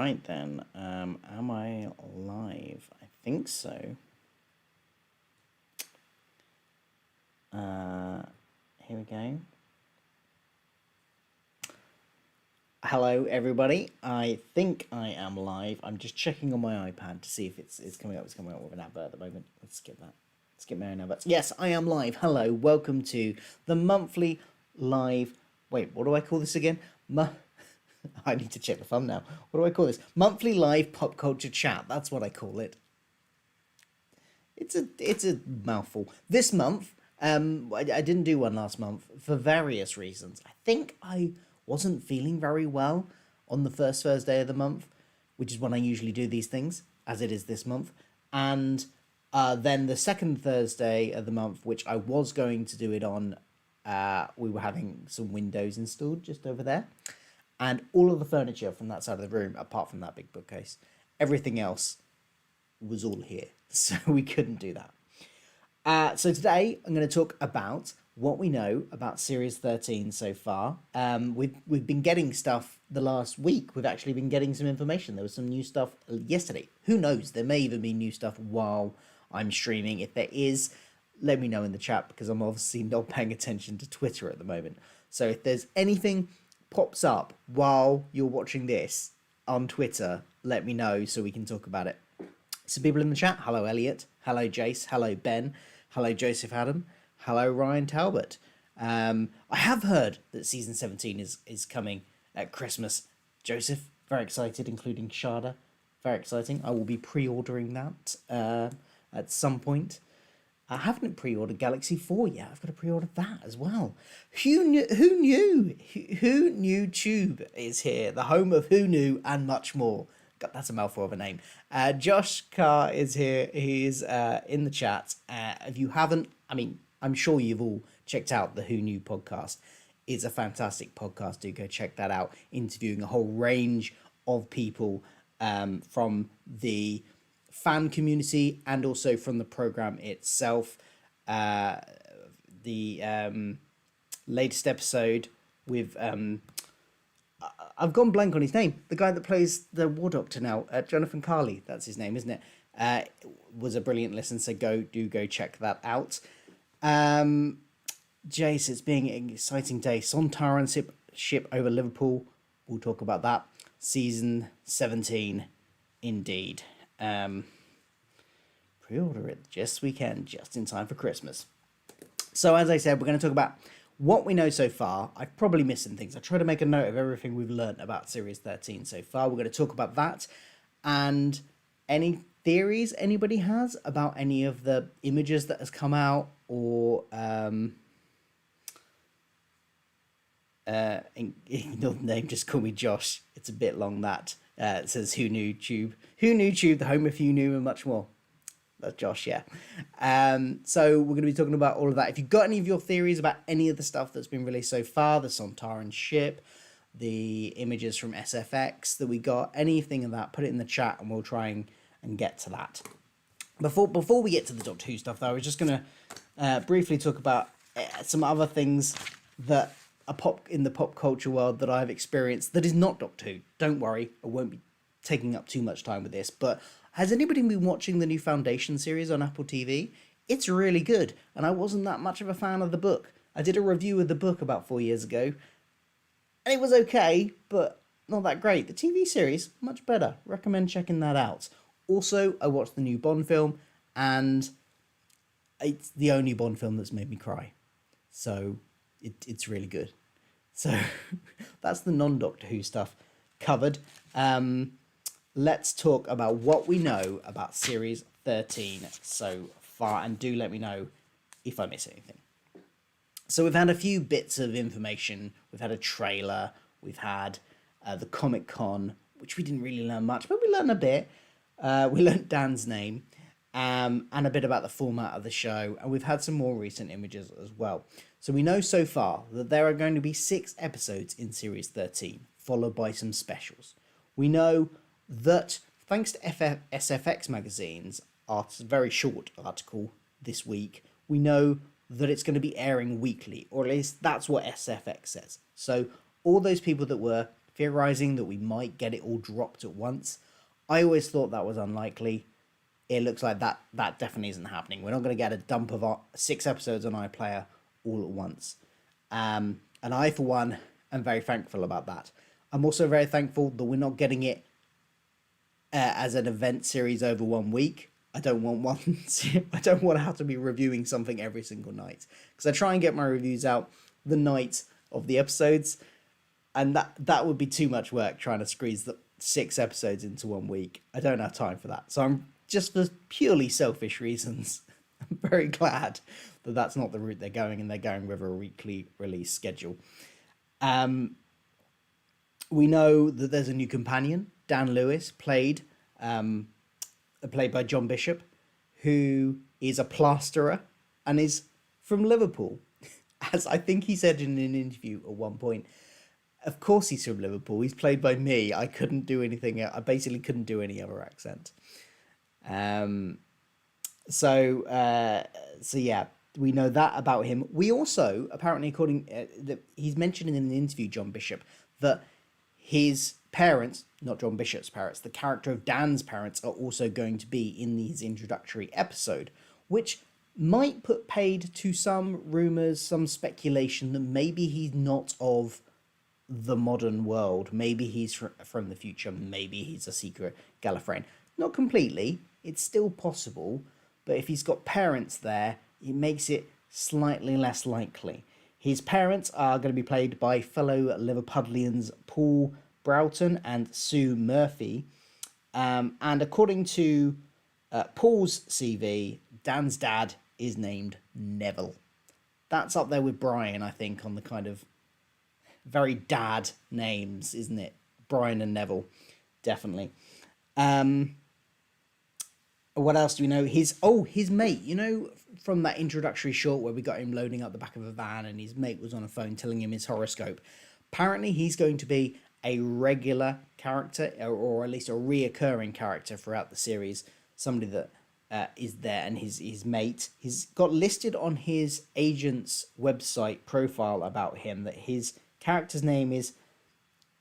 Right then, am I live? I think so. Here we go. Hello everybody, I think I am live. I'm just checking on my iPad to see if it's coming up. It's coming up with an advert at the moment. Let's skip that. Skip my own adverts. Yes, I am live. Hello, welcome to the monthly live... Wait, what do I call this again? I need to check the thumbnail. What do I call this? Monthly live pop culture chat. That's what I call it. It's a mouthful. This month, I didn't do one last month for various reasons. I think I wasn't feeling very well on the first Thursday of the month, which is when I usually do these things, as it is this month. And then the second Thursday of the month, which I was going to do it on, we were having some windows installed just over there. And all of the furniture from that side of the room, apart from that big bookcase, everything else was all here. So we couldn't do that. So today I'm going to talk about what we know about Series 13 so far. We've been getting stuff the last week. We've actually been getting some information. There was some new stuff yesterday. Who knows? There may even be new stuff while I'm streaming. If there is, let me know in the chat, because I'm obviously not paying attention to Twitter at the moment. So if there's anything pops up while you're watching this on Twitter, let me know so we can talk about it. Some people in the chat. Hello Elliot, hello Jace, hello Ben, hello Joseph Adam, hello Ryan Talbot. I have heard that season 17 is coming at Christmas. Joseph, very excited, including Sharda, very exciting. I will be pre-ordering that at some point. I haven't pre-ordered Galaxy 4 yet. I've got to pre-order that as well. Who knew? Who Knew Tube is here, the home of Who Knew and much more. God, that's a mouthful of a name. Josh Carr is here. He's in the chat. If you haven't, I mean, I'm sure you've all checked out the Who Knew podcast. It's a fantastic podcast. Do go check that out. Interviewing a whole range of people from the fan community and also from the program itself. The latest episode with I've gone blank on his name, the guy that plays the War Doctor now, Jonathan Carley, that's his name, isn't it? Was a brilliant listen, so go check that out. Jace, it's being an exciting day. Sontarans ship over Liverpool, we'll talk about that. Season 17 indeed. Pre-order it just weekend, just in time for Christmas. So as I said, we're going to talk about what we know so far. I've probably missed some things. I try to make a note of everything we've learned about Series 13 so far. We're going to talk about that and any theories anybody has about any of the images that has come out, or ignore the name, just call me Josh. It's a bit long, that. It says Who Knew Tube. Who Knew Tube, the home of Who Knew and much more. That's Josh, yeah. So we're going to be talking about all of that. If you've got any of your theories about any of the stuff that's been released so far, the Sontaran ship, the images from SFX that we got, anything of that, put it in the chat and we'll try and get to that. Before we get to the Doctor Who stuff, though, I was just going to briefly talk about some other things that are in the pop culture world that I've experienced that is not Doctor Who. Don't worry, I won't be taking up too much time with this, but has anybody been watching the new Foundation series on Apple TV? It's really good, and I wasn't that much of a fan of the book. I did a review of the book about 4 years ago, and it was okay, but not that great. The TV series, much better. Recommend checking that out. Also, I watched the new Bond film, and it's the only Bond film that's made me cry. So, it's really good. So, that's the non-Doctor Who stuff covered. Let's talk about what we know about Series 13 so far, and do let me know if I miss anything. So we've had a few bits of information. We've had a trailer. We've had the Comic-Con, which we didn't really learn much, but we learned a bit. We learned Dan's name and a bit about the format of the show, and we've had some more recent images as well. So we know so far that there are going to be 6 episodes in Series 13, followed by some specials. We know that, thanks to SFX magazine's very short article this week, we know that it's going to be airing weekly, or at least that's what SFX says. So all those people that were theorizing that we might get it all dropped at once. I always thought that was unlikely. It looks like that definitely isn't happening. We're not going to get a dump of our 6 episodes on iPlayer all at once. And I, for one, am very thankful about that. I'm also very thankful that we're not getting it as an event series over 1 week. I don't want one. I don't want to have to be reviewing something every single night, because I try and get my reviews out the night of the episodes, and that would be too much work trying to squeeze the 6 episodes into 1 week. I don't have time for that. So I'm just, for purely selfish reasons, I'm very glad that that's not the route they're going, and they're going with a weekly release schedule. We know that there's a new companion, Dan Lewis, played by John Bishop, who is a plasterer and is from Liverpool. As I think he said in an interview at one point, of course he's from Liverpool. He's played by me. I couldn't do anything. I basically couldn't do any other accent. So yeah, we know that about him. We also, apparently, he's mentioned in an interview, John Bishop, that his parents, not John Bishop's parents, the character of Dan's parents, are also going to be in his introductory episode, which might put paid to some rumours, some speculation that maybe he's not of the modern world. Maybe he's from the future. Maybe he's a secret Gallifreyan. Not completely. It's still possible. But if he's got parents there, it makes it slightly less likely. His parents are going to be played by fellow Liverpudlians Paul Broughton and Sue Murphy. And according to Paul's CV, Dan's dad is named Neville. That's up there with Brian, I think, on the kind of very dad names, isn't it? Brian and Neville, definitely. What else do we know? His mate, you know, from that introductory short where we got him loading up the back of a van and his mate was on a phone telling him his horoscope. Apparently he's going to be a regular character, or at least a reoccurring character throughout the series. Somebody that is there, and his mate. He's got listed on his agent's website profile about him that his character's name is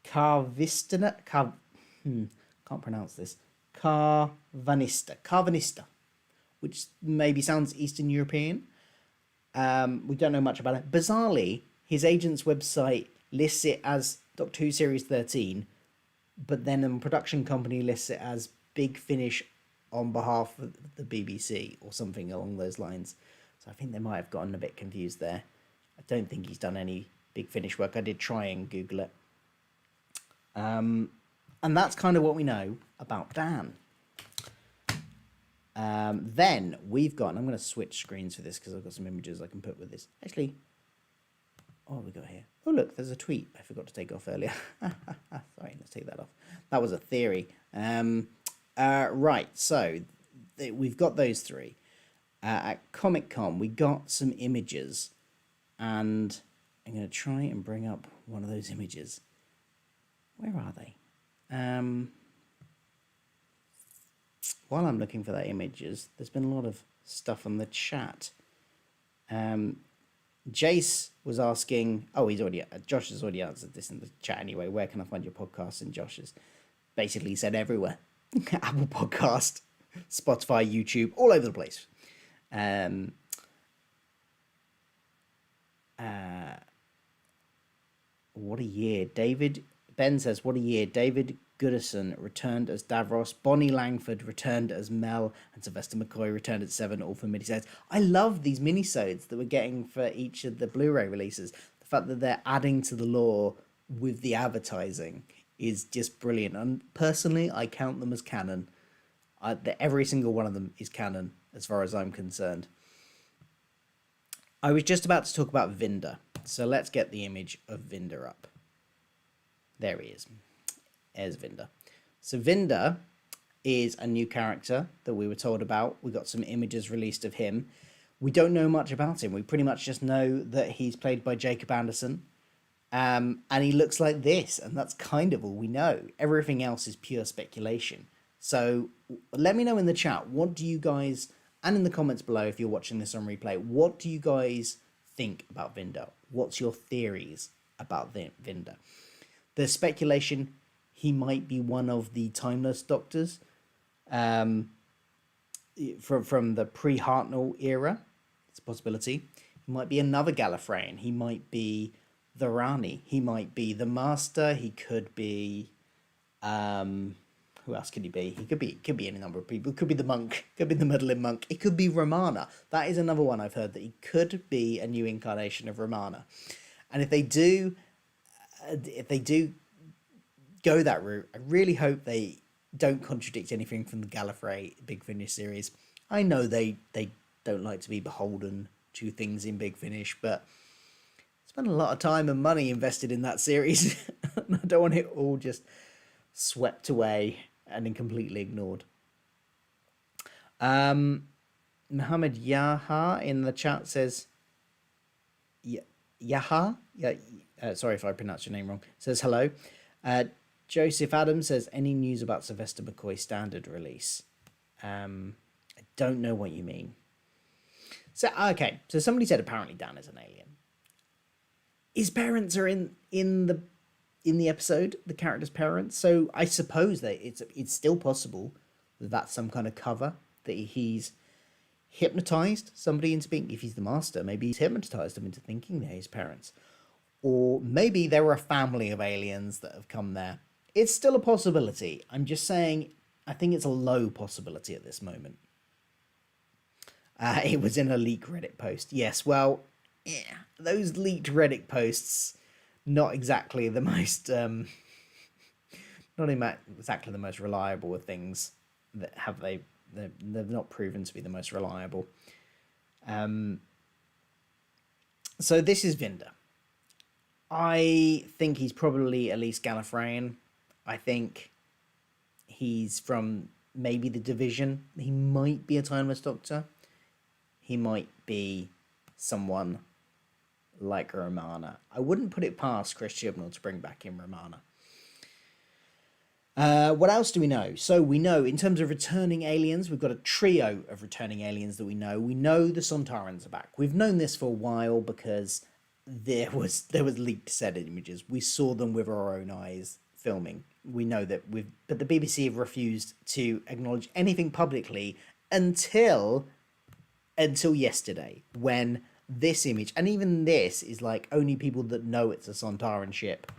Carvanista, which maybe sounds Eastern European. We don't know much about it. Bizarrely, his agent's website lists it as Doctor Who Series 13, but then a production company lists it as Big Finish on behalf of the BBC or something along those lines. So I think they might have gotten a bit confused there. I don't think he's done any Big Finish work. I did try and Google it. And that's kind of what we know about Dan. Then we've got, and I'm going to switch screens for this because I've got some images I can put with this. Actually, what have we got here? Oh, look, there's a tweet I forgot to take off earlier. Sorry, let's take that off. That was a theory. Right, so we've got those three. At Comic-Con, we got some images, and I'm going to try and bring up one of those images. Where are they? While I'm looking for that images, there's been a lot of stuff on the chat. Jace was asking, Josh has already answered this in the chat anyway. Where can I find your podcast? And Josh has basically said everywhere. Apple Podcast, Spotify, YouTube, all over the place. What a year. Ben says, what a year. David Goodison returned as Davros, Bonnie Langford returned as Mel, and Sylvester McCoy returned at 7, all for minisodes. I love these minisodes that we're getting for each of the Blu-ray releases. The fact that they're adding to the lore with the advertising is just brilliant. And personally, I count them as canon. Every single one of them is canon, as far as I'm concerned. I was just about to talk about Vinda, so let's get the image of Vinda up. There he is. There's Vinda. So Vinda is a new character that we were told about. We got some images released of him. We don't know much about him. We pretty much just know that he's played by Jacob Anderson. And he looks like this, and that's kind of all we know. Everything else is pure speculation. So let me know in the chat, what do you guys, and in the comments below if you're watching this on replay, what do you guys think about Vinda? What's your theories about Vinda? There's speculation he might be one of the Timeless Doctors, um, from the pre-Hartnell era. It's a possibility. He might be another Gallifreyan. He might be the Rani. He might be the Master. He could be. Who else could he be? He could be any number of people. It could be the monk. Could be the meddling monk. It could be Romana. That is another one I've heard, that he could be a new incarnation of Romana. And if they do go that route, I really hope they don't contradict anything from the Gallifrey Big Finish series. I know they don't like to be beholden to things in Big Finish, but I spent a lot of time and money invested in that series. And I don't want it all just swept away and then completely ignored. Mohammed Yaha in the chat says, Yaha? Sorry if I pronounced your name wrong. Says hello. Joseph Adams says, any news about Sylvester McCoy's standard release? I don't know what you mean. So, okay. So somebody said apparently Dan is an alien. His parents are in the episode, the character's parents. So I suppose that it's still possible that that's some kind of cover, that he's hypnotized somebody into being, if he's the Master, maybe he's hypnotized them into thinking they're his parents. Or maybe there were a family of aliens that have come there. It's still a possibility. I'm just saying, I think it's a low possibility at this moment. It was in a leaked Reddit post. Yes, well, yeah, those leaked Reddit posts, not exactly the most, not exactly the most reliable of things that they've not proven to be the most reliable. So this is Vinda. I think he's probably at least Gallifreyan. I think he's from maybe the Division. He might be a Timeless Doctor. He might be someone like Romana. I wouldn't put it past Chris Chibnall to bring back in Romana. What else do we know? So we know, in terms of returning aliens, we've got a trio of returning aliens that we know. We know the Sontarans are back. We've known this for a while because there was leaked set images. We saw them with our own eyes filming. We know that but the BBC have refused to acknowledge anything publicly until yesterday, when this image, and even this is like only people that know it's a Sontaran ship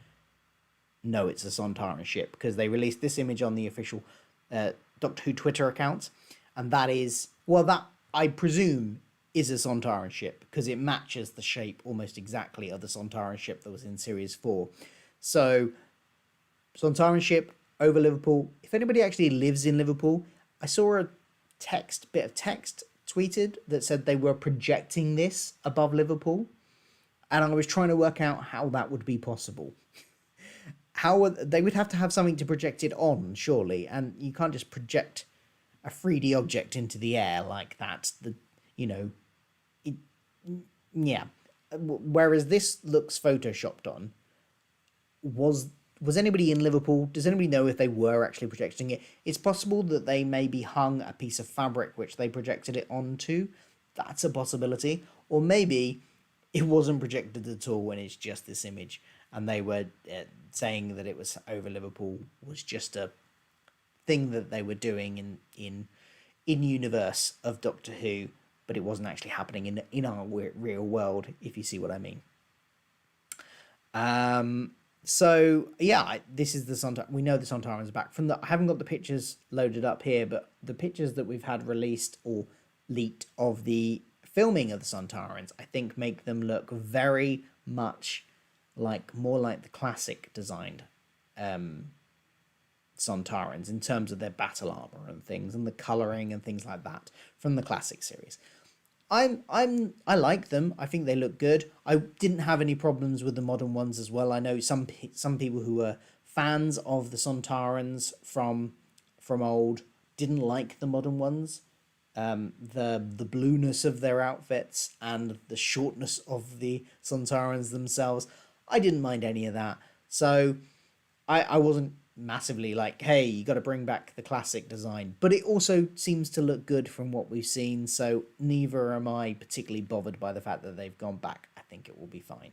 know it's a Sontaran ship, because they released this image on the official Doctor Who Twitter account, and that is, well, that I presume is a Sontaran ship because it matches the shape almost exactly of the Sontaran ship that was in Series 4. So Sontaran ship over Liverpool. If anybody actually lives in Liverpool, I saw a bit of text tweeted that said they were projecting this above Liverpool, and I was trying to work out how that would be possible. How they would have to have something to project it on, surely, and you can't just project a 3D object into the air like that. Yeah. Whereas this looks photoshopped on. Was anybody in Liverpool? Does anybody know if they were actually projecting it? It's possible that they maybe hung a piece of fabric which they projected it onto. That's a possibility. Or maybe it wasn't projected at all and it's just this image, and they were saying that it was over Liverpool was just a thing that they were doing in universe of Doctor Who, but it wasn't actually happening in our real world, if you see what I mean. So yeah, this is the Sontarans. We know the Sontarans are back. I haven't got the pictures loaded up here, but the pictures that we've had released or leaked of the filming of the Sontarans, I think make them look very much more like the classic designed Sontarans in terms of their battle armor and things, and the coloring and things like that from the classic series. I like them. I think they look good. I didn't have any problems with the modern ones as well. I know some people who were fans of the Sontarans from old didn't like the modern ones. The blueness of their outfits and the shortness of the Sontarans themselves. I didn't mind any of that. So I wasn't massively like, hey, you got to bring back the classic design, but it also seems to look good from what we've seen, so neither am I particularly bothered by the fact that they've gone back. I think it will be fine.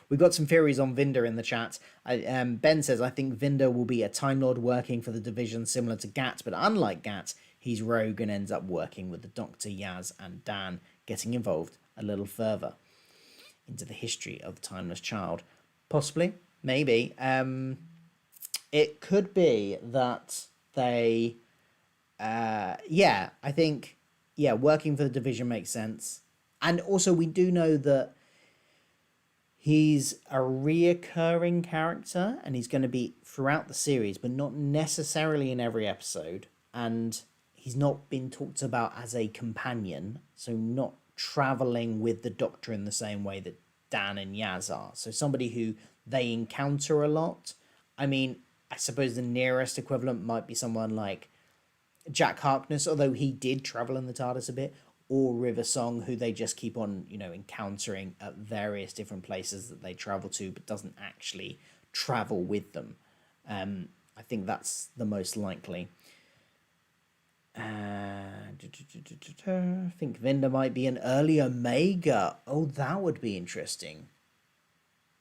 We've got some theories on Vinda in the chat. Ben says, I think Vinda will be a Time Lord working for the division similar to Gat, but unlike Gat, he's rogue and ends up working with the Doctor, Yaz, and Dan, getting involved a little further into the history of the Timeless Child. Possibly, maybe. It could be that they... I think, working for the division makes sense. And also, we do know that he's a reoccurring character and he's going to be throughout the series, but not necessarily in every episode. And he's not been talked about as a companion, so not traveling with the Doctor in the same way that Dan and Yaz are. So somebody who they encounter a lot. I mean, I suppose the nearest equivalent might be someone like Jack Harkness, although he did travel in the TARDIS a bit, or River Song, who they just keep on, encountering at various different places that they travel to, but doesn't actually travel with them. I think that's the most likely. I think Vinda might be an early Omega. Oh, that would be interesting.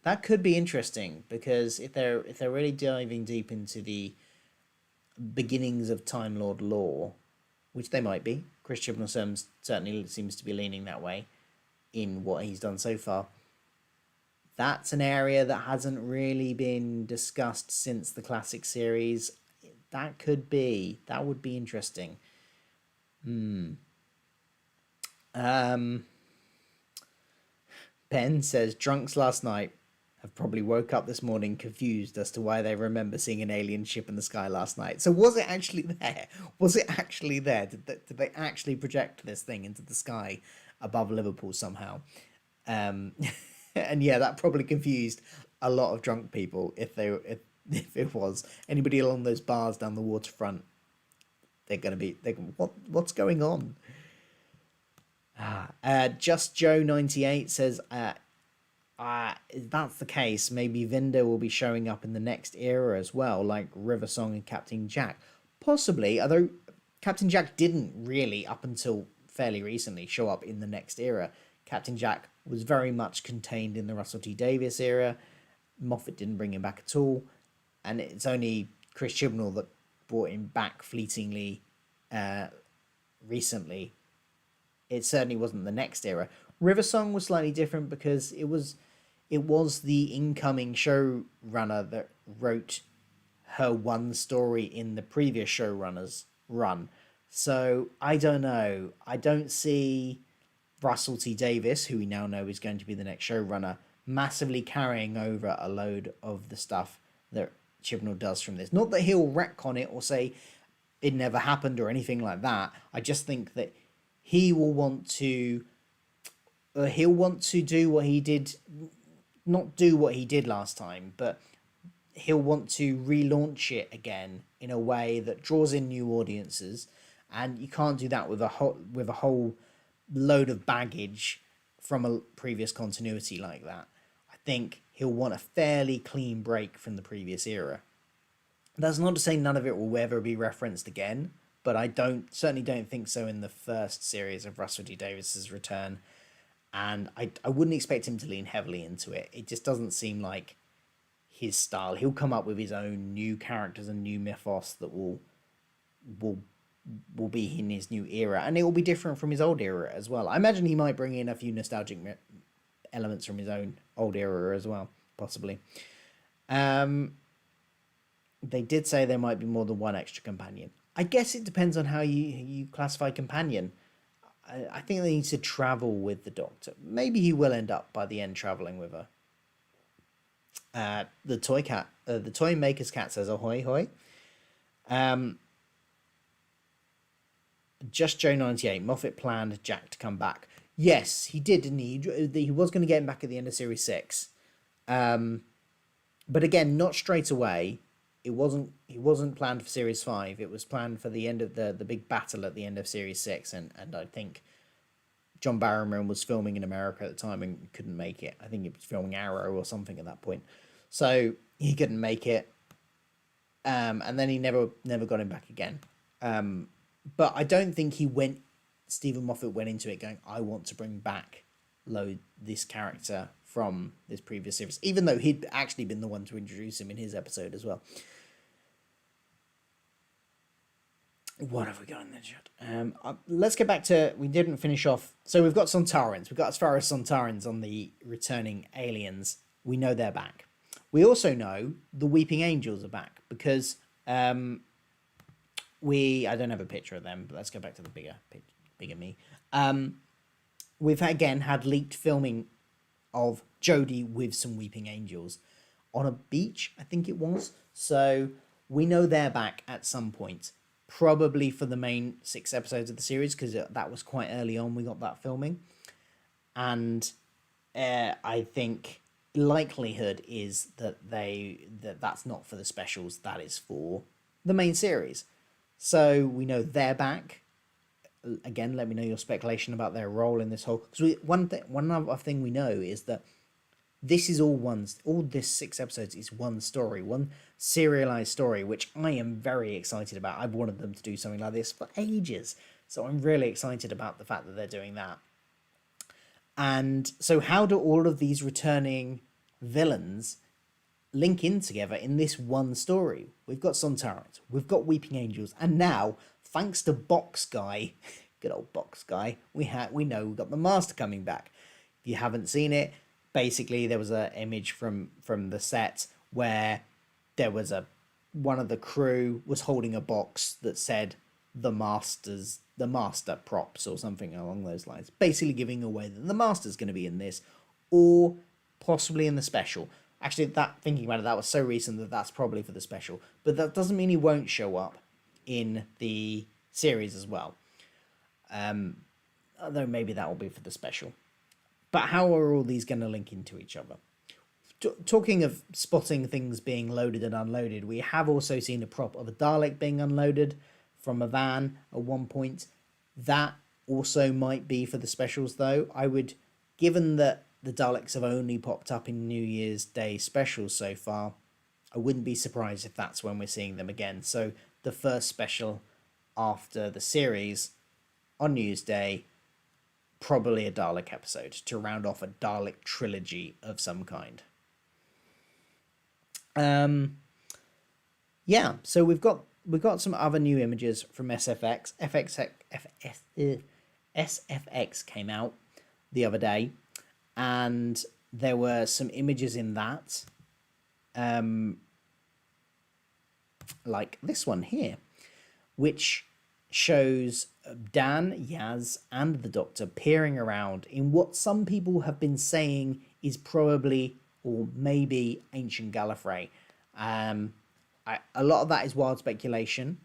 That could be interesting, because if they're really diving deep into the beginnings of Time Lord lore, which they might be. Chris Chibnall certainly seems to be leaning that way in what he's done so far. That's an area that hasn't really been discussed since the classic series. That would be interesting. Ben says, drunks last night have probably woke up this morning confused as to why they remember seeing an alien ship in the sky last night. So was it actually there? Was it actually there? Did they actually project this thing into the sky above Liverpool somehow? And yeah, that probably confused a lot of drunk people if it was. Anybody along those bars down the waterfront, what's going on? Just Joe 98 says, if that's the case, maybe Vinda will be showing up in the next era as well, like River Song and Captain Jack. Possibly, although Captain Jack didn't really, up until fairly recently, show up in the next era. Captain Jack was very much contained in the Russell T Davies era. Moffat didn't bring him back at all. And it's only Chris Chibnall that brought him back fleetingly recently. It certainly wasn't the next era. River Song was slightly different because it was the incoming showrunner that wrote her one story in the previous showrunner's run. So I don't know. I don't see Russell T Davies, who we now know is going to be the next showrunner, massively carrying over a load of the stuff that Chibnall does from this. Not that he'll retcon it or say it never happened or anything like that. I just think that he will want to do what he did, not do what he did last time, but he'll want to relaunch it again in a way that draws in new audiences, and you can't do that with a whole load of baggage from a previous continuity like that. I think he'll want a fairly clean break from the previous era. That's not to say none of it will ever be referenced again, but I certainly don't think so in the first series of Russell T Davies's return. And I wouldn't expect him to lean heavily into it. It just doesn't seem like his style. He'll come up with his own new characters and new mythos that will be in his new era, and it will be different from his old era as well. I imagine he might bring in a few nostalgic elements from his own old era as well, possibly. They did say there might be more than one extra companion. I guess it depends on how you classify companion. I think they need to travel with the Doctor. Maybe he will end up by the end traveling with her. The toy maker's cat says ahoy hoy. Just Joe 98. Moffat planned Jack to come back. Yes, he did, didn't he? He was going to get him back at the end of series 6. But again, not straight away. It wasn't planned for series 5. It was planned for the end of the big battle at the end of series 6, and I think John Barrowman was filming in America at the time and couldn't make it. I think he was filming Arrow or something at that point, so he couldn't make it. And then he never got him back again. But I don't think Stephen Moffat went into it going, I want to bring back this character from this previous series, even though he'd actually been the one to introduce him in his episode as well. What have we got in the chat? Let's get back to, we didn't finish off. So we've got Sontarans. We've got as far as Sontarans on the returning aliens. We know they're back. We also know the Weeping Angels are back because I don't have a picture of them, but let's go back to the bigger me. We've again had leaked filming of Jodie with some Weeping Angels on a beach, I think it was. So we know they're back at some point. Probably for the main 6 episodes of the series, because that was quite early on we got that filming. And I think likelihood is that that's not for the specials, that is for the main series. So we know they're back. Again, let me know your speculation about their role in this whole, because one other thing we know is that this is all this 6 episodes is one story, one serialized story, which I am very excited about. I've wanted them to do something like this for ages. So I'm really excited about the fact that they're doing that. And so how do all of these returning villains link in together in this one story? We've got Sontarans, we've got Weeping Angels, and now, thanks to Box Guy, good old Box Guy, we know we've got the Master coming back. If you haven't seen it, basically there was an image from the set where there was one of the crew was holding a box that said the Master props or something along those lines, basically giving away that the Master's going to be in this or possibly in the special. Actually, thinking about it, that was so recent that that's probably for the special, but that doesn't mean he won't show up in the series as well, although maybe that will be for the special. But how are all these going to link into each other? Talking of spotting things being loaded and unloaded, we have also seen a prop of a Dalek being unloaded from a van at one point. That also might be for the specials, though. Given that the Daleks have only popped up in New Year's Day specials so far, I wouldn't be surprised if that's when we're seeing them again. So the first special after the series on New Year's Day, probably a Dalek episode to round off a Dalek trilogy of some kind. Yeah, so we've got some other new images from SFX. SFX came out the other day, and there were some images in that, like this one here, which shows Dan, Yaz, and the Doctor peering around in what some people have been saying is probably or maybe ancient Gallifrey. A lot of that is wild speculation.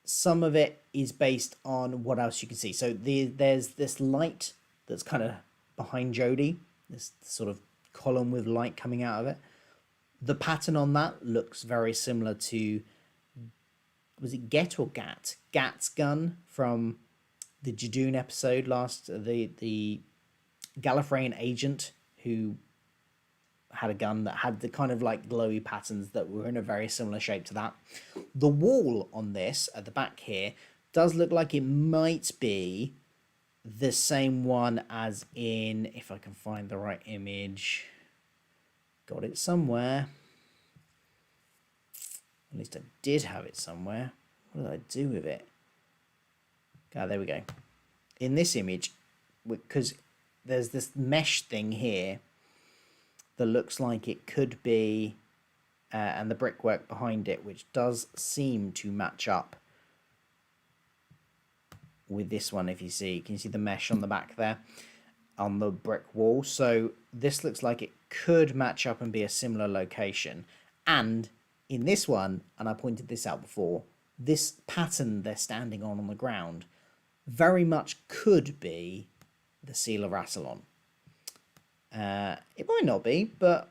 Some of it is based on what else you can see. So there's this light that's kind of behind Jodie, this sort of column with light coming out of it. The pattern on that looks very similar to, was it Get or Gat? Gat's gun from the Jadoon episode the Gallifreyan agent who had a gun that had the kind of like glowy patterns that were in a very similar shape to that. The wall on this at the back here does look like it might be the same one as in, if I can find the right image, got it somewhere. At least I did have it somewhere. What did I do with it? Ah, there we go. In this image, because there's this mesh thing here that looks like it could be, and the brickwork behind it, which does seem to match up with this one. If you see, can you see the mesh on the back there on the brick wall? So this looks like it could match up and be a similar location. And in this one, and I pointed this out before, this pattern they're standing on the ground very much could be the Seal of Wrathlon. It might not be, but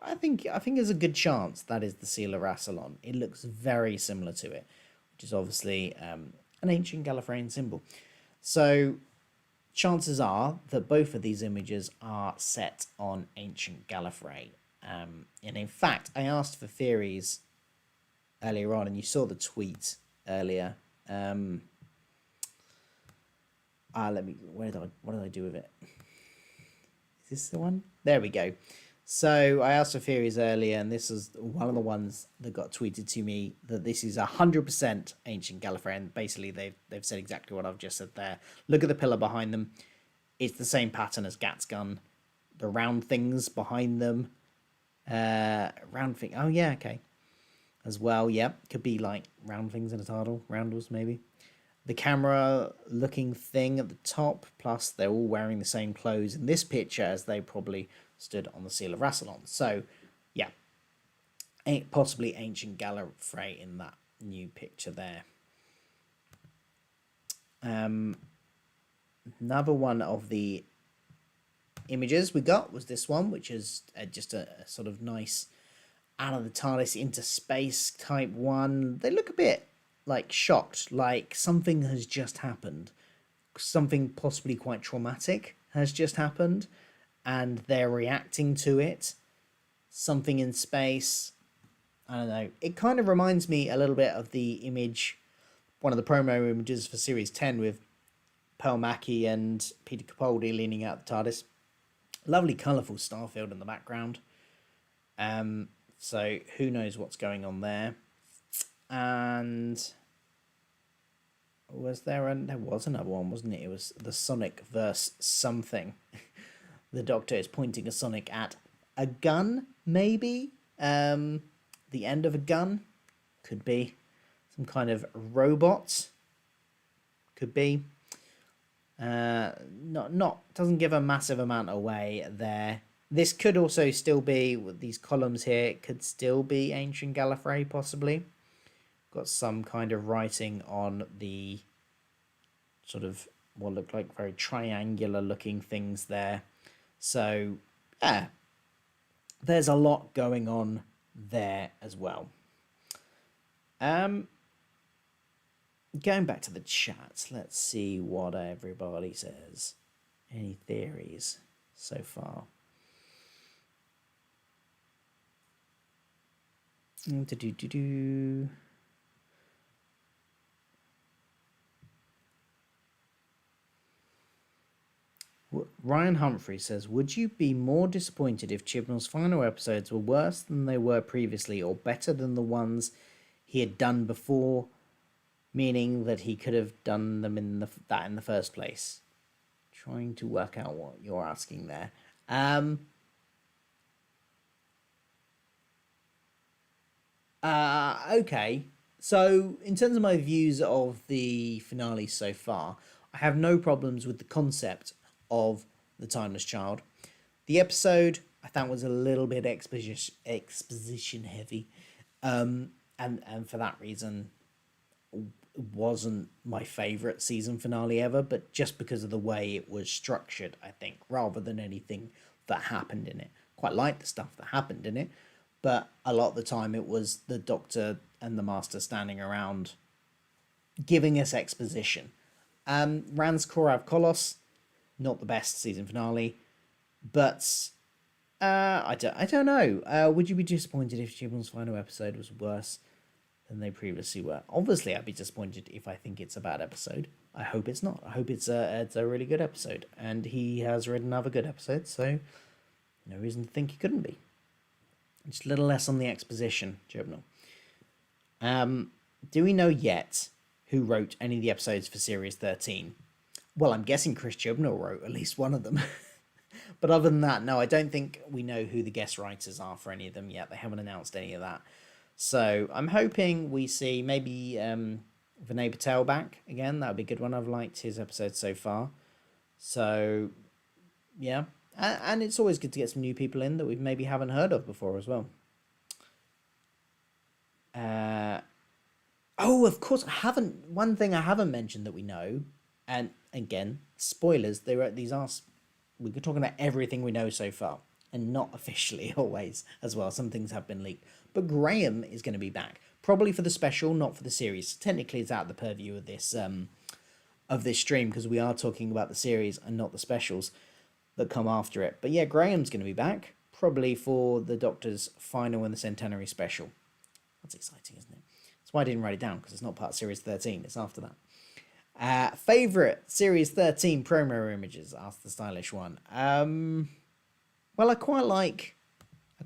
I think there's a good chance that is the Seal of Wrathlon. It looks very similar to it, which is obviously an ancient Gallifreyan symbol. So chances are that both of these images are set on ancient Gallifrey. And in fact, I asked for theories earlier on, and you saw the tweet earlier. What did I do with it? Is this the one? There we go. So I asked for theories earlier, and this is one of the ones that got tweeted to me, that this is 100% ancient Gallifrey. And basically, they've said exactly what I've just said there. Look at the pillar behind them. It's the same pattern as Gat's gun. The round things behind them. Round thing. Oh yeah, okay. As well, yeah, could be like round things in a Tardis, roundels maybe. The camera looking thing at the top, plus they're all wearing the same clothes in this picture as they probably stood on the Seal of Wrathlon. So, yeah, possibly ancient Gallifrey in that new picture there. Another one of the images we got was this one, which is just a sort of nice out of the TARDIS into space type one. They look a bit like shocked, like something has just happened. Something possibly quite traumatic has just happened, and they're reacting to it. Something in space. I don't know. It kind of reminds me a little bit of the image, one of the promo images for Series 10 with Pearl Mackie and Peter Capaldi leaning out the TARDIS. Lovely colourful starfield in the background. So who knows what's going on there. And there was another one, wasn't it? It was the Sonic verse something. The Doctor is pointing a Sonic at a gun, maybe? The end of a gun? Could be. Some kind of robot? Could be. Doesn't give a massive amount away there. This could also still be, with these columns here, it could still be ancient Gallifrey, possibly. Got some kind of writing on the sort of what look like very triangular looking things there. So, yeah, there's a lot going on there as well. Going back to the chat, let's see what everybody says. Any theories so far? Ryan Humphrey says, would you be more disappointed if Chibnall's final episodes were worse than they were previously or better than the ones he had done before, meaning that he could have done them in the first place? Trying to work out what you're asking there. Okay. So, in terms of my views of the finale so far, I have no problems with the concept of the Timeless Child. The episode, I thought, was a little bit exposition heavy. And for that reason, wasn't my favourite season finale ever, but just because of the way it was structured, I think, rather than anything that happened in it. Quite like the stuff that happened in it, but a lot of the time it was the Doctor and the Master standing around giving us exposition. Rans Korav Kolos, not the best season finale, but I don't know. Would you be disappointed if Chibnall's final episode was worse than they previously were? Obviously, I'd be disappointed if I think it's a bad episode. I hope it's not. I hope it's a really good episode, and he has written other good episodes, so no reason to think he couldn't be. Just a little less on the exposition, Chibnall. Do we know yet who wrote any of the episodes for Series 13? Well, I'm guessing Chris Chibnall wrote at least one of them. But other than that, no, I don't think we know who the guest writers are for any of them yet. They haven't announced any of that. So I'm hoping we see maybe Vinay Patel back again. That would be a good one. I've liked his episodes so far. So, yeah. And it's always good to get some new people in that we maybe haven't heard of before as well. Oh, of course, one thing I haven't mentioned that we know, and again, spoilers, we're talking about everything we know so far, and not officially always as well. Some things have been leaked. But Graham is going to be back, probably for the special, not for the series. So technically, it's out of the purview of this stream, because we are talking about the series and not the specials that come after it. But yeah, Graham's going to be back, probably for the Doctor's final and the Centenary special. That's exciting, isn't it? That's why I didn't write it down, because it's not part of Series 13. It's after that. Favourite Series 13 promo images? Asked the stylish one. Well, I quite like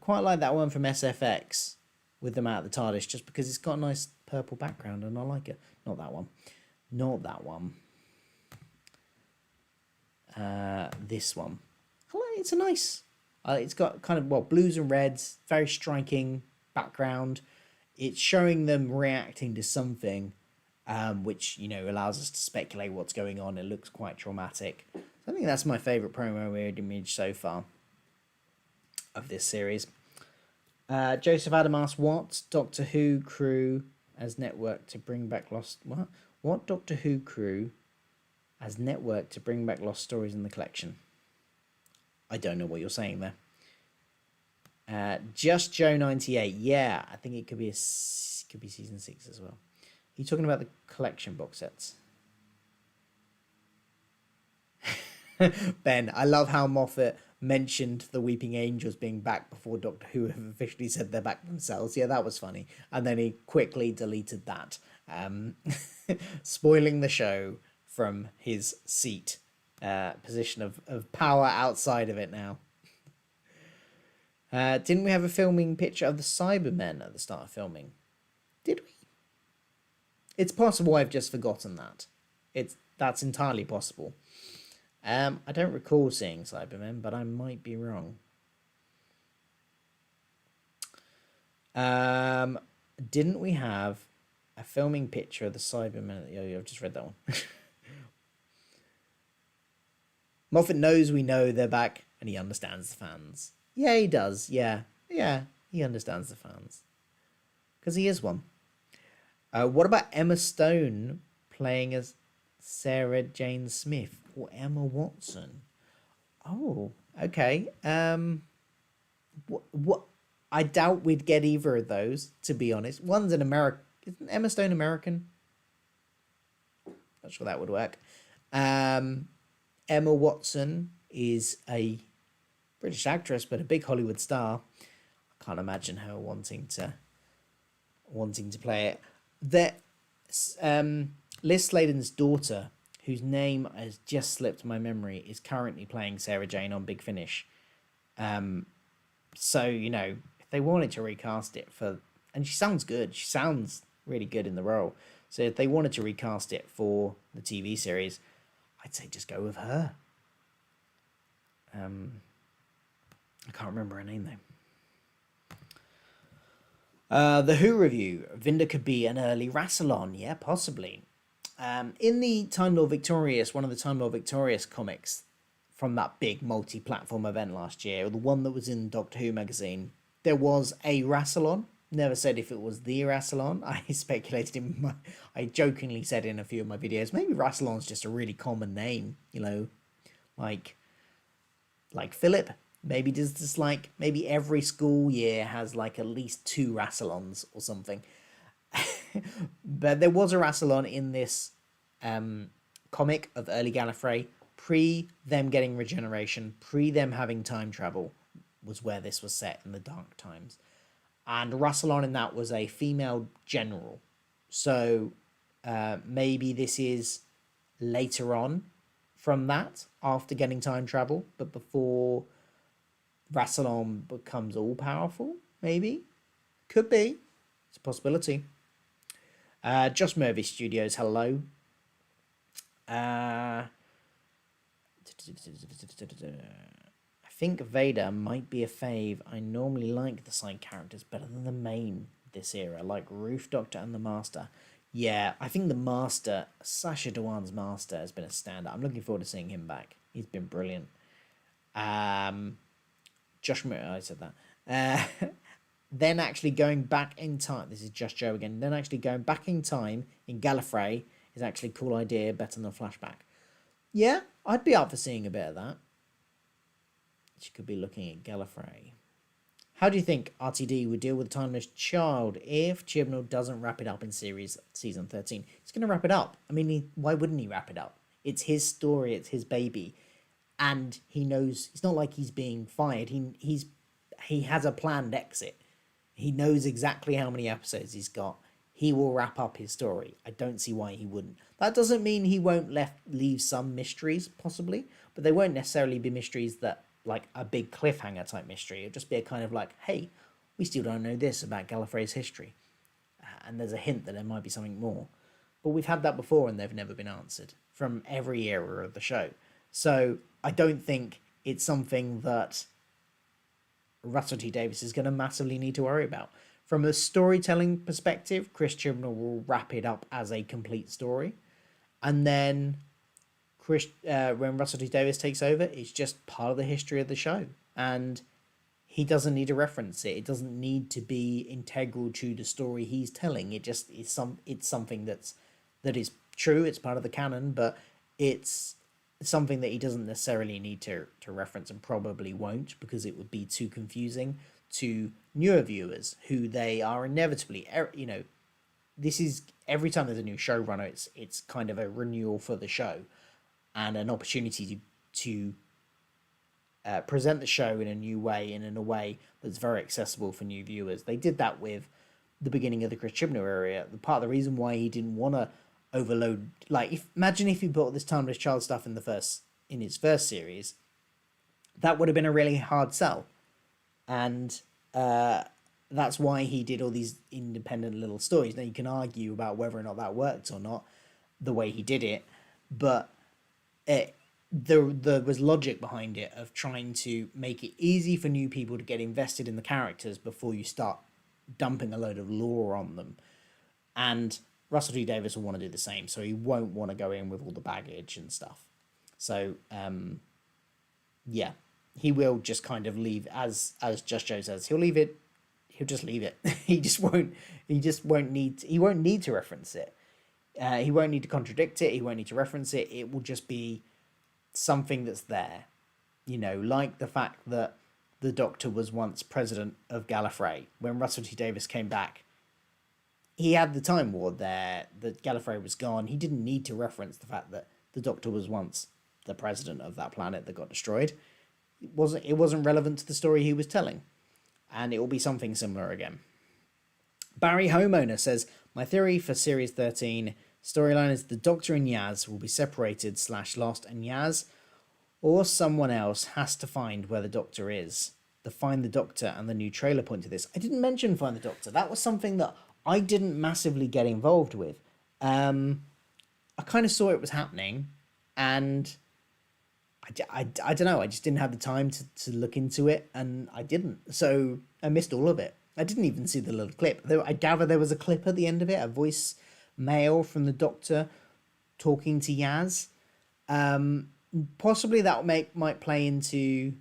that one from SFX with them out of the TARDIS, just because it's got a nice purple background and I like it. Not that one. Not that one. This one. It's a nice. It's got kind of, well, blues and reds, very striking background. It's showing them reacting to something, which, you know, allows us to speculate what's going on. It looks quite traumatic. I think that's my favourite promo image so far of this series. Joseph Adam asks, what Doctor Who crew as network to bring back lost... What Doctor Who crew as network to bring back lost stories in the collection? I don't know what you're saying there. Just Joe 98. Yeah, I think it could be season 6 as well. Are you talking about the collection box sets? Ben, I love how Moffat mentioned the Weeping Angels being back before Doctor Who have officially said they're back themselves. Yeah, that was funny. And then he quickly deleted that, spoiling the show from his seat, position of power outside of it now. Didn't we have a filming picture of the Cybermen at the start of filming? Did we? It's possible I've just forgotten that. That's entirely possible. I don't recall seeing Cybermen, but I might be wrong. Didn't we have a filming picture of the Cybermen? Oh, I've just read that one. Moffat knows we know they're back, and he understands the fans. Yeah, he does. Yeah, he understands the fans. Because he is one. What about Emma Stone playing as Sarah Jane Smith or Emma Watson? Oh, okay. What? I doubt we'd get either of those, to be honest. One's an American. Isn't Emma Stone American? Not sure that would work. Emma Watson is a British actress, but a big Hollywood star. I can't imagine her wanting to play it. Liz Sladen's daughter, whose name has just slipped my memory, is currently playing Sarah Jane on Big Finish. So, you know, if they wanted to recast it and she sounds good. She sounds really good in the role. So if they wanted to recast it for the TV series, I'd say just go with her. I can't remember her name though. The Who review. Vinda could be an early Wrathlon. Yeah, possibly. In the Time Lord Victorious, one of the Time Lord Victorious comics from that big multi-platform event last year, the one that was in Doctor Who magazine, there was a Wrathlon. Never said if it was the Wrathlon. I speculated I jokingly said in a few of my videos, maybe Wrathlon's just a really common name, you know, like Philip. Maybe just like, maybe every school year has like at least 2 Wrathlons or something. But there was a Wrathlon in this comic of early Gallifrey, pre them getting regeneration, pre them having time travel, was where this was set in the dark times. And Wrathlon in that was a female general. So maybe this is later on from that, after getting time travel, but before Wrathlon becomes all-powerful, maybe? Could be. It's a possibility. Just Murphy Studios, hello. I think Vader might be a fave. I normally like the side characters better than the main this era, like Roof Doctor and the Master. Yeah, I think the Master, Sacha Dhawan's Master, has been a standout. I'm looking forward to seeing him back. He's been brilliant. Josh, I said that. Then actually going back in time, this is Just Joe again, then actually going back in time in Gallifrey is actually a cool idea, better than a flashback. Yeah, I'd be up for seeing a bit of that. She could be looking at Gallifrey. How do you think RTD would deal with the Timeless Child if Chibnall doesn't wrap it up in season 13? He's going to wrap it up. I mean, why wouldn't he wrap it up? It's his story, it's his baby. And he knows, it's not like he's being fired. He has a planned exit. He knows exactly how many episodes he's got. He will wrap up his story. I don't see why he wouldn't. That doesn't mean he won't leave some mysteries, possibly, but they won't necessarily be mysteries that like a big cliffhanger type mystery. It'd just be a kind of like, hey, we still don't know this about Gallifrey's history, and there's a hint that there might be something more. But we've had that before, and they've never been answered from every era of the show. So I don't think it's something that Russell T Davies is going to massively need to worry about. From a storytelling perspective, Chris Chibnall will wrap it up as a complete story, and then when Russell T Davies takes over, it's just part of the history of the show, and he doesn't need to reference it. It doesn't need to be integral to the story he's telling. It just is it's something that is true. It's part of the canon, but it's something that he doesn't necessarily need to reference, and probably won't, because it would be too confusing to newer viewers who they are inevitably, this is every time there's a new showrunner, it's kind of a renewal for the show and an opportunity to present the show in a new way and in a way that's very accessible for new viewers. They did that with the beginning of the Chris Chibnall area. The part of the reason why he didn't want to overload, like, imagine if he built this timeless child stuff in his first series, that would have been a really hard sell, and that's why he did all these independent little stories. Now you can argue about whether or not that worked or not, the way he did it, but there was logic behind it of trying to make it easy for new people to get invested in the characters before you start dumping a load of lore on them. And Russell T Davies will want to do the same, so he won't want to go in with all the baggage and stuff. So yeah, he will just kind of leave, as Just Joe says, he'll just leave it. he won't need to reference it. He won't need to contradict it. He won't need to reference it. It will just be something that's there. Like the fact that the Doctor was once president of Gallifrey. When Russell T Davies came back, he had the Time Ward there, that Gallifrey was gone. He didn't need to reference the fact that the Doctor was once the president of that planet that got destroyed. It wasn't relevant to the story he was telling. And it will be something similar again. Barry Homeowner says, my theory for Series 13 storyline is the Doctor and Yaz will be separated / lost, and Yaz or someone else has to find where the Doctor is. The Find the Doctor and the new trailer point to this. I didn't mention Find the Doctor. That was something that I didn't massively get involved with. I kind of saw it was happening, and I don't know, I just didn't have the time to look into it, and I didn't. So I missed all of it. I didn't even see the little clip. I gather there was a clip at the end of it, a voice mail from the Doctor talking to Yaz. Possibly that might play into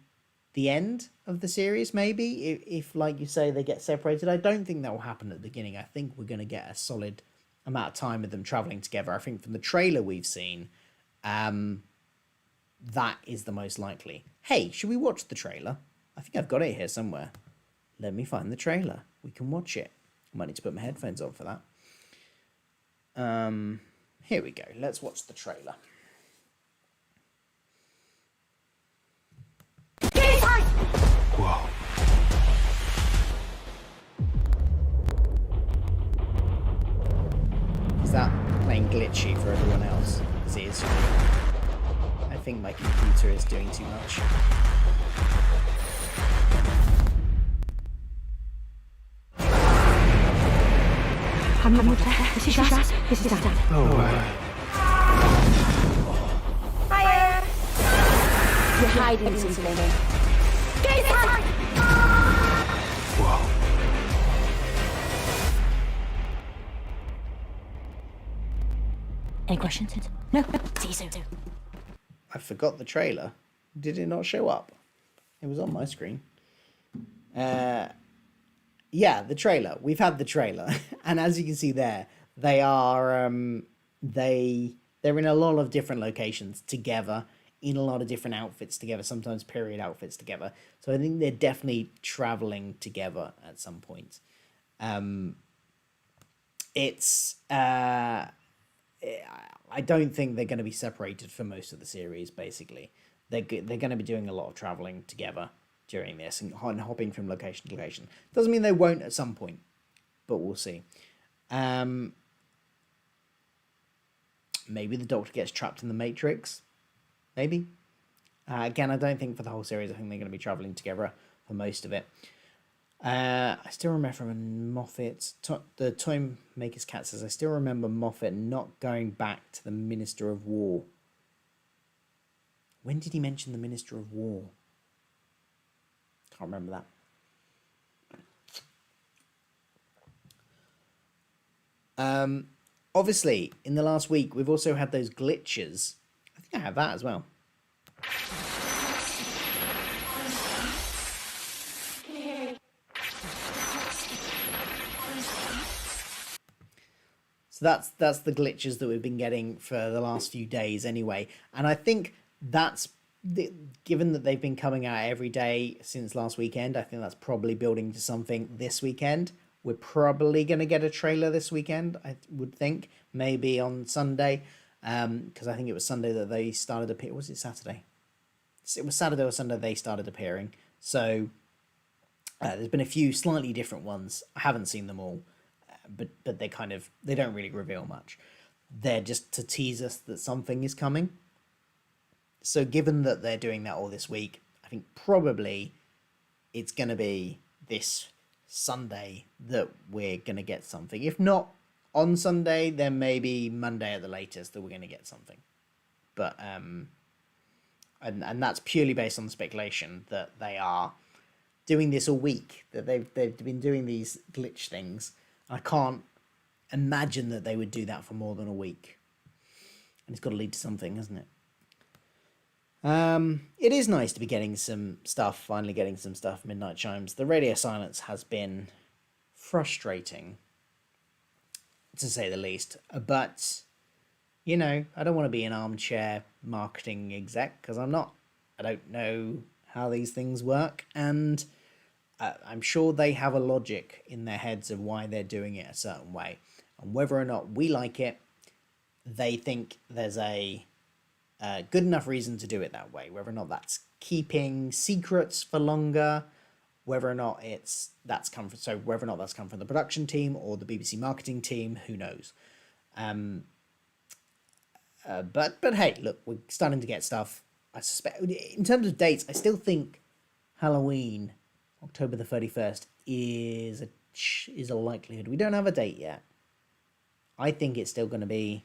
the end of the series, maybe, if like you say, they get separated. I don't think that will happen at the beginning. I think we're going to get a solid amount of time with them traveling together. I think from the trailer we've seen, that is the most likely. Hey, should we watch the trailer? I think I've got it here somewhere. Let me find the trailer. We can watch it. I might need to put my headphones on for that. Here we go. Let's watch the trailer. Whoa. Is that playing glitchy for everyone else? As it is for me. I think my computer is doing too much. This is Raz. This is Dan. Oh, Hiya! You're hiding something. whoa. Any questions? No? See you soon. I forgot the trailer. Did it not show up? It was on my screen. Yeah, the trailer. We've had the trailer. And as you can see there, they are they're in a lot of different locations together, in a lot of different outfits together, sometimes period outfits together. So I think they're definitely traveling together at some point. I don't think they're going to be separated for most of the series, basically. They're going to be doing a lot of traveling together during this and hopping from location to location. Doesn't mean they won't at some point, but we'll see. Maybe the Doctor gets trapped in the Matrix. Maybe. Again, I don't think for the whole series. I think they're going to be traveling together for most of it. I still remember from Moffat, the Toy Maker's Cat says, I still remember Moffat not going back to the Minister of War. When did he mention the Minister of War? Can't remember that. Obviously, in the last week, we've also had those glitches. I think I have that as well. So that's the glitches that we've been getting for the last few days anyway. And I think that's, given that they've been coming out every day since last weekend, I think that's probably building to something this weekend. We're probably going to get a trailer this weekend, I would think. Maybe on Sunday, because I think it was Sunday that they started appearing. Was it Saturday? It was Saturday or Sunday they started appearing. So there's been a few slightly different ones. I haven't seen them all. But they don't really reveal much. They're just to tease us that something is coming. So given that they're doing that all this week, I think probably it's going to be this Sunday that we're going to get something. If not on Sunday, then maybe Monday at the latest that we're going to get something. But and that's purely based on the speculation that they are doing this all week, that they've been doing these glitch things. I can't imagine that they would do that for more than a week. And it's got to lead to something, hasn't it? It is nice to be getting some stuff, finally getting some stuff, Midnight Chimes. The radio silence has been frustrating, to say the least. But, you know, I don't want to be an armchair marketing exec, because I'm not. I don't know how these things work, and I'm sure they have a logic in their heads of why they're doing it a certain way. And whether or not we like it, they think there's a good enough reason to do it that way. Whether or not that's keeping secrets for longer, whether or not that's come from the production team or the BBC marketing team, who knows? But hey, look, we're starting to get stuff. I suspect, in terms of dates, I still think Halloween, October the 31st, is a likelihood. We don't have a date yet. I think it's still going to be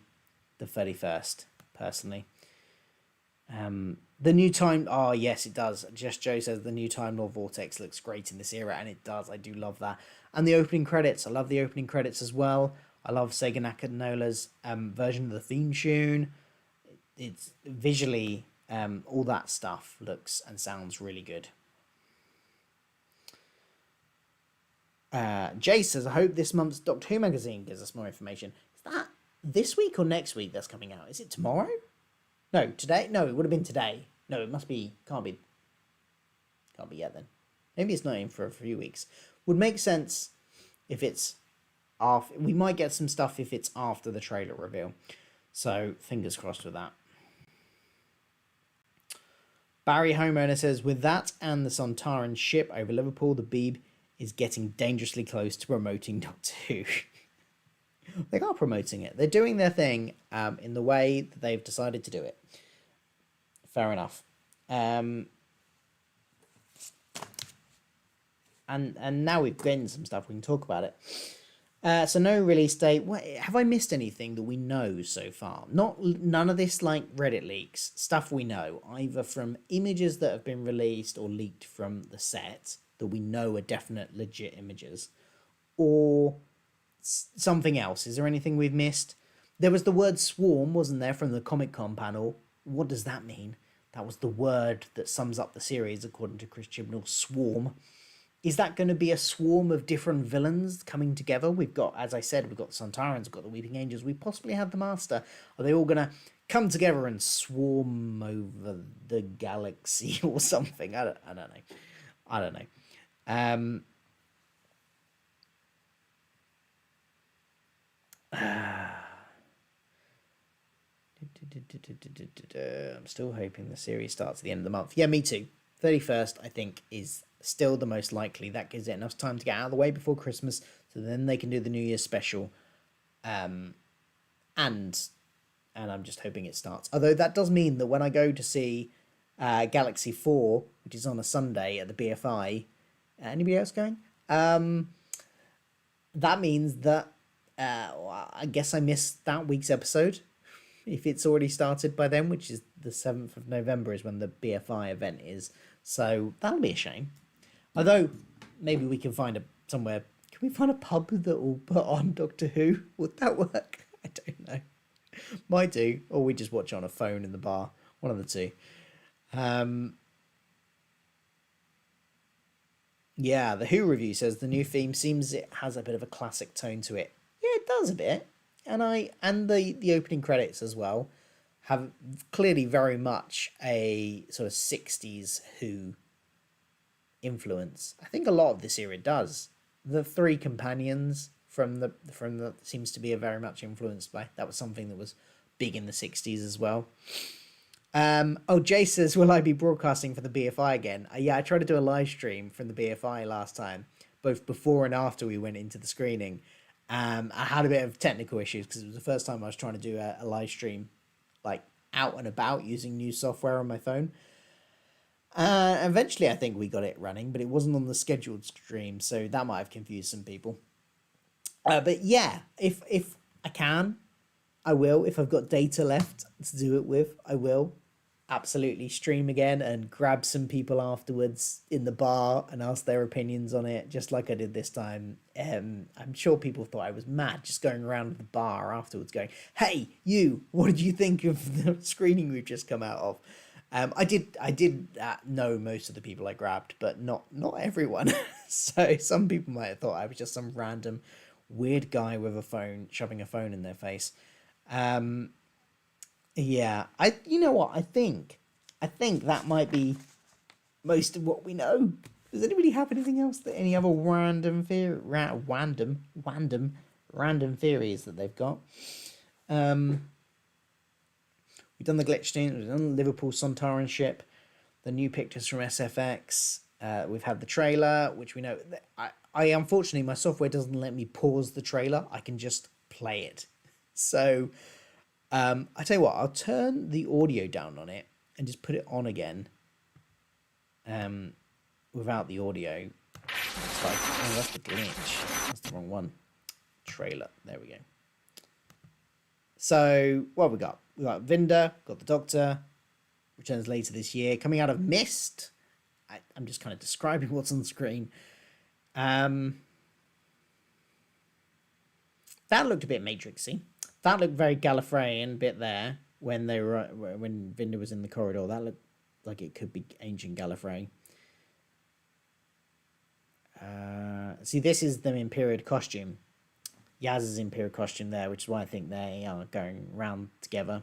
the 31st, personally. The new time... Oh, yes, it does. Just Joe says the new Time Lord Vortex looks great in this era, and it does. I do love that. And the opening credits. I love the opening credits as well. I love Sega Nakanola's version of the theme tune. It's visually... all that stuff looks and sounds really good. Jay says, I hope this month's Doctor Who magazine gives us more information. Is that this week or next week that's coming out? Is it tomorrow? No, today? No, it would have been today. No, it must be, can't be yet then. Maybe it's not in for a few weeks. Would make sense if it's after. We might get some stuff if it's after the trailer reveal. So, fingers crossed with that. Barry Homeowner says, with that and the Sontaran ship over Liverpool, the Beeb is getting dangerously close to promoting Doctor Who. They are promoting it. They're doing their thing in the way that they've decided to do it. Fair enough. And now we've gotten some stuff, we can talk about it. So no release date. What, have I missed anything that we know so far? None of this like Reddit leaks. Stuff we know, either from images that have been released or leaked from the set that we know are definite legit images, or something else. Is there anything we've missed? There was the word swarm, wasn't there, from the Comic-Con panel? What does that mean? That was the word that sums up the series, according to Chris Chibnall. Swarm. Is that going to be a swarm of different villains coming together? We've got, as I said, we've got the Sontarans, we've got the Weeping Angels, we possibly have the Master. Are they all going to come together and swarm over the galaxy or something? I don't know. I'm still hoping the series starts at the end of the month. Yeah, me too. 31st, I think, is still the most likely. That gives it enough time to get out of the way before Christmas, so then they can do the New Year's special. And I'm just hoping it starts. Although that does mean that when I go to see Galaxy 4, which is on a Sunday at the BFI. Anybody else going? That means that I guess I missed that week's episode. If it's already started by then, which is the 7th of November is when the BFI event is. So that'll be a shame. Although, maybe we can find somewhere. Can we find a pub that will put on Doctor Who? Would that work? I don't know. Might do. Or we just watch it on a phone in the bar. One of the two. Yeah, the Who review says the new theme seems it has a bit of a classic tone to it. Yeah, it does a bit. And the opening credits as well have clearly very much a sort of 60s Who influence. I think a lot of this era does. The three companions from the seems to be very much influenced by. That was something that was big in the 60s as well. Jay says, will I be broadcasting for the BFI again? Yeah, I tried to do a live stream from the BFI last time, both before and after we went into the screening. I had a bit of technical issues because it was the first time I was trying to do a live stream like out and about using new software on my phone. Eventually I think we got it running, but it wasn't on the scheduled stream, so that might have confused some people. But yeah, if I can, I will. If I've got data left to do it with, I will absolutely stream again and grab some people afterwards in the bar and ask their opinions on it, just like I did this time. I'm sure people thought I was mad just going around the bar afterwards going, hey, you, what did you think of the screening we've just come out of? I did know most of the people I grabbed, but not everyone. So some people might have thought I was just some random weird guy with a phone, shoving a phone in their face. Yeah, you know what, I think that might be most of what we know. Does anybody have anything else any other random theories that they've got? We've done the glitch thing, we've done the Liverpool Sontaran ship, the new pictures from SFX, we've had the trailer, which we know. I unfortunately, my software doesn't let me pause the trailer, I can just play it. So, I tell you what, I'll turn the audio down on it and just put it on again, without the audio. It's like, oh, that's the glitch, that's the wrong one. Trailer, there we go. So, what have we got? We got Vinda, got the Doctor, returns later this year, coming out of Mist. I'm just kind of describing what's on the screen. That looked a bit Matrixy. That looked very Gallifreyan bit there when Vinda was in the corridor. That looked like it could be ancient Gallifrey. See, this is them in period costume. Yaz is in period costume there, which is why I think they are going round together.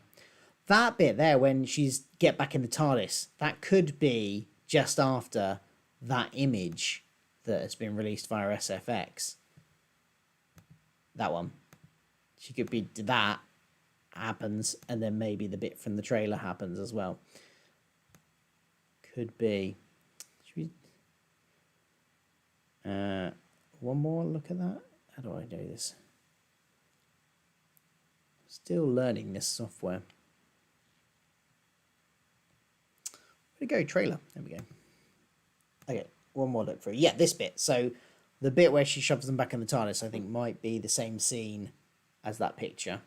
That bit there, when she's get back in the Tardis, that could be just after that image that has been released via SFX. That one. She could be, that happens, and then maybe the bit from the trailer happens as well. Could be. Should we... one more look at that. How do I do this? Still learning this software. Where'd it go? Trailer. There we go. Okay, one more look through. Yeah, this bit. So the bit where she shoves them back in the TARDIS, I think, might be the same scene as that picture.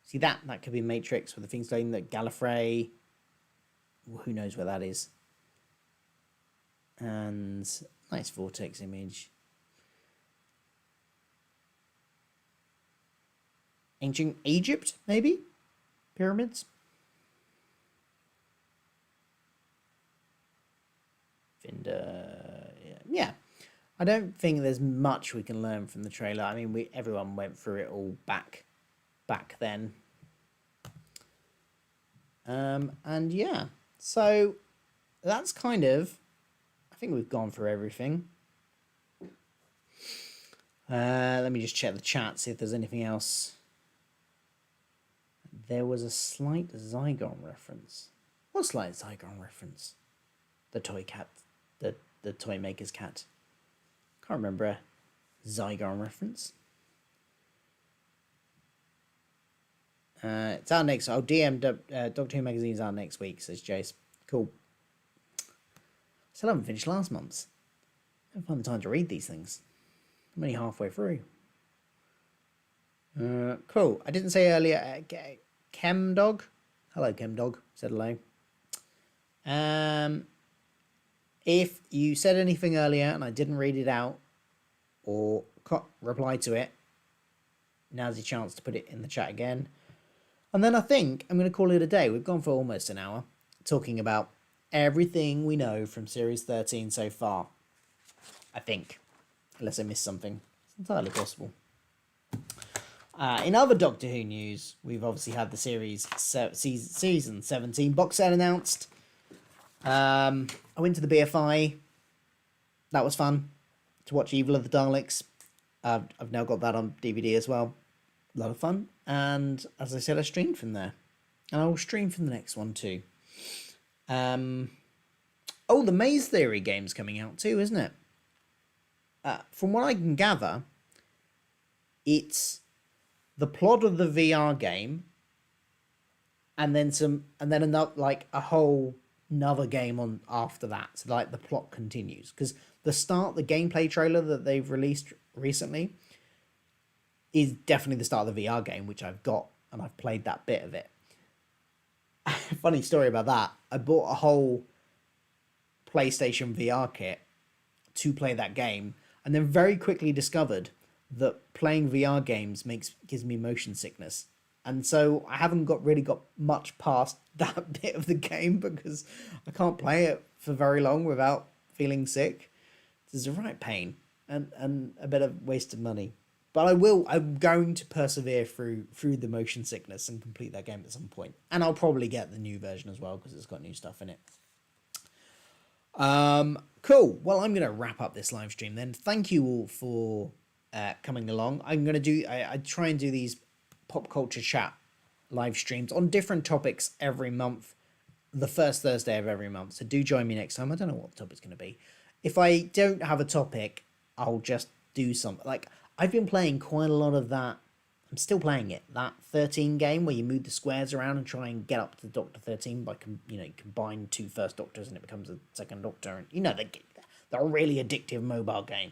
See, that could be Matrix with the things going that Gallifrey. Who knows where that is? And nice vortex image. Ancient Egypt, maybe? Pyramids? Vinda, yeah. I don't think there's much we can learn from the trailer. I mean, everyone went through it all back then. And yeah, so that's kind of, I think we've gone through everything. Let me just check the chat, see if there's anything else. There was a slight Zygon reference. What slight Zygon reference? The toy cat. The toy maker's cat. Can't remember a Zygon reference. It's out next. Oh, DM Doctor Who magazine's out next week, says Jace. Cool. Still haven't finished last month's. I haven't found the time to read these things. I'm only halfway through. Cool. I didn't say earlier. Chemdog. Hello, Chemdog. Said hello. If you said anything earlier and I didn't read it out or reply to it, now's your chance to put it in the chat again. And then I think I'm going to call it a day. We've gone for almost an hour talking about everything we know from Series 13 so far. I think. Unless I missed something. It's entirely possible. In other Doctor Who news, we've obviously had the season 17 box set announced. I went to the BFI. That was fun to watch Evil of the Daleks. I've now got that on DVD as well. A lot of fun. And as I said, I streamed from there. And I will stream from the next one too. Oh, the Maze Theory game's coming out too, isn't it? From what I can gather, it's the plot of the VR game, and then another, like a whole another game on after that. So like the plot continues, because the gameplay trailer that they've released recently is definitely the start of the VR game, which I've got and I've played that bit of it. Funny story about that. I bought a whole PlayStation VR kit to play that game, and then very quickly discovered that playing VR games gives me motion sickness. And so I haven't really got much past that bit of the game because I can't play it for very long without feeling sick. It's a right pain and a bit of wasted money. But I'm going to persevere through the motion sickness and complete that game at some point. And I'll probably get the new version as well because it's got new stuff in it. Cool. Well, I'm going to wrap up this live stream then. Thank you all for coming along. I'm going to do... I try and do these pop culture chat live streams on different topics every month, the first Thursday of every month. So do join me next time. I don't know what the topic's going to be. If I don't have a topic, I'll just do something. Like, I've been playing quite a lot of that. I'm still playing it. That 13 game where you move the squares around and try and get up to Doctor 13 by, combine two first Doctors and it becomes a second Doctor. And, they're a really addictive mobile game.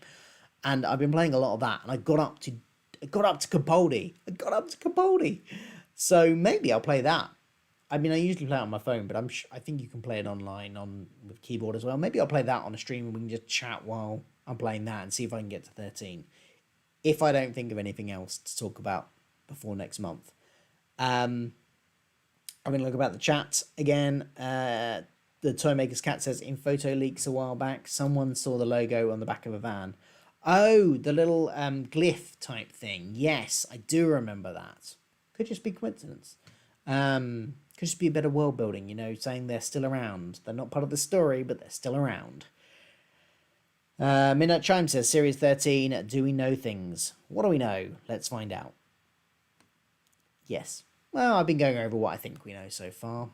And I've been playing a lot of that. And I got up to Capaldi. So maybe I'll play that. I mean, I usually play it on my phone, but I think you can play it online with keyboard as well. Maybe I'll play that on a stream and we can just chat while I'm playing that and see if I can get to 13. If I don't think of anything else to talk about before next month. I'm going to look about the chat again. The Toymaker's Cat says, in photo leaks a while back, someone saw the logo on the back of a van. Oh, the little glyph type thing. Yes, I do remember that. Could just be coincidence. Could just be a bit of world building, saying they're still around. They're not part of the story, but they're still around. Midnight Chime says, Series 13, do we know things? What do we know? Let's find out. Yes. Well, I've been going over what I think we know so far.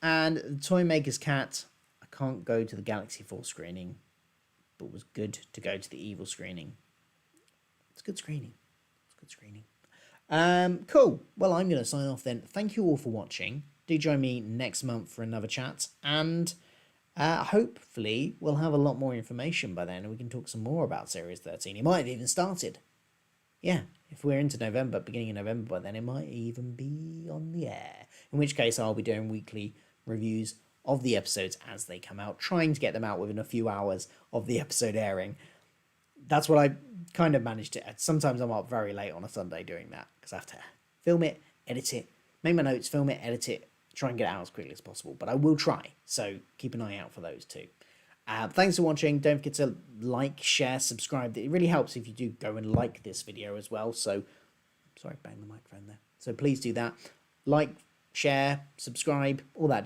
And the Toymaker's Cat, I can't go to the Galaxy 4 screening, but it was good to go to the Evil screening. It's good screening. Cool. Well, I'm going to sign off then. Thank you all for watching. Do join me next month for another chat. And hopefully we'll have a lot more information by then and we can talk some more about Series 13. It might have even started. Yeah, if we're into November, beginning of November by then, it might even be on the air. In which case I'll be doing weekly reviews of the episodes as they come out, trying to get them out within a few hours of the episode airing. That's what I kind of managed to... Sometimes I'm up very late on a Sunday doing that, because I have to film it, edit it, make my notes, film it, edit it, try and get it out as quickly as possible. But I will try, so keep an eye out for those too. Thanks for watching. Don't forget to like, share, subscribe. It really helps if you do go and like this video as well. So, sorry, bang the microphone there. So please do that. Like, share, subscribe, all that